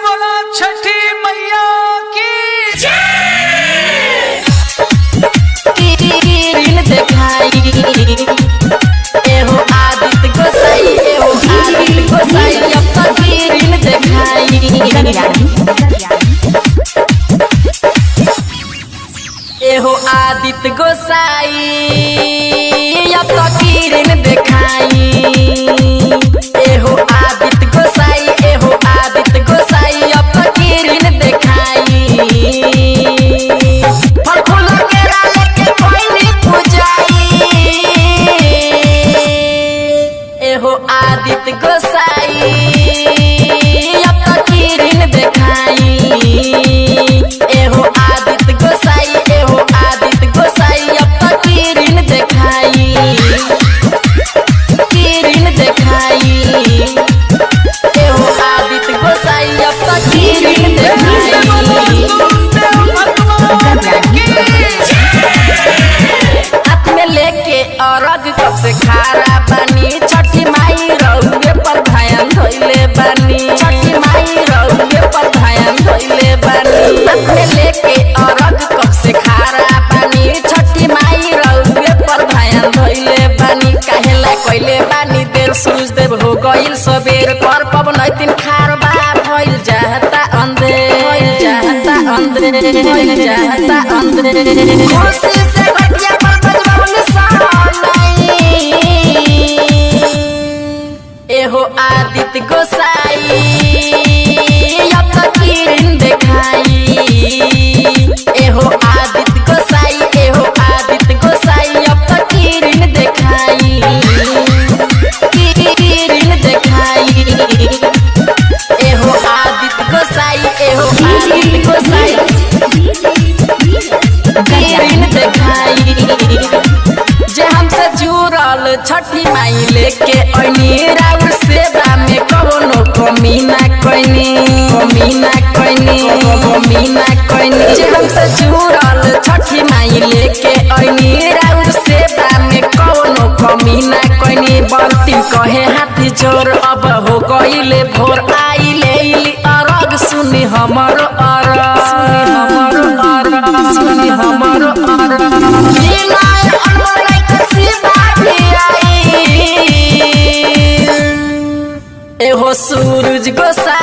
बोला छठी मैया की किरण दिखाई एहो आदित्य गोसाई एहो आदित्य गोसाई अब तक किरण दिखाई एहो आदित्य गोसाई अब तक किरण दिखाई एहो आदित्य गोसाई एहो आदित्य गोसाई अब तक किरण दिखाई फल फूल केरा लेके कोई पूजाई एहो आदित्य गोसाई अब तक किरण दिखाई एहो आदित्य गोसाई एहो आदित्य गोसाई अब तक किरण दिखाई किरण दिखाई एहो आदित्य गोसाई अब तक किरण दिखाई हाथ में लेके अरग कब से खारा बानी छठी माई रउए पर ध्यान धइले बानी छठी माई रउए पर ध्यान धइले बानी हाथ में लेके अरग कब से खारा बानी छठी माई रउए पर ध्यान धइले बानी काहेला कइले बानी देर सूरज देव हो गइल सबेर पर पवनैतिन खार बा भइल जाता अंधे भइल जाता अंधे भइल जाता अंधे खुशी से घटिया पर बजबौल सहनाई एहो आदित्य गोसाई अब तक किरण दिखाई एहो आदित्य गोसाई एहो आदित्य गोसाई अब तक किरण दिखाई किरण दिखाई एहो आदित्य गोसाई एहो आदित्य गोसाई किरण दिखाई जे हमसे जुड़ल छठी माई लेके ऐनी राउर सेवा में कवनो कमी ना कइनी जे हमसे जुड़ल छठी माई लेके ऐनी राउर सेवा में कवनो कमी ना कइनी बंती कहे हाथी जोर अब हो गइले भोर आई लेली अरग सुनी हमरो अरग सुनी हमरो अरग सुनी हमरो अरग बिनाय अनमोल कसी बाटी आई एहो सूरज गोसाई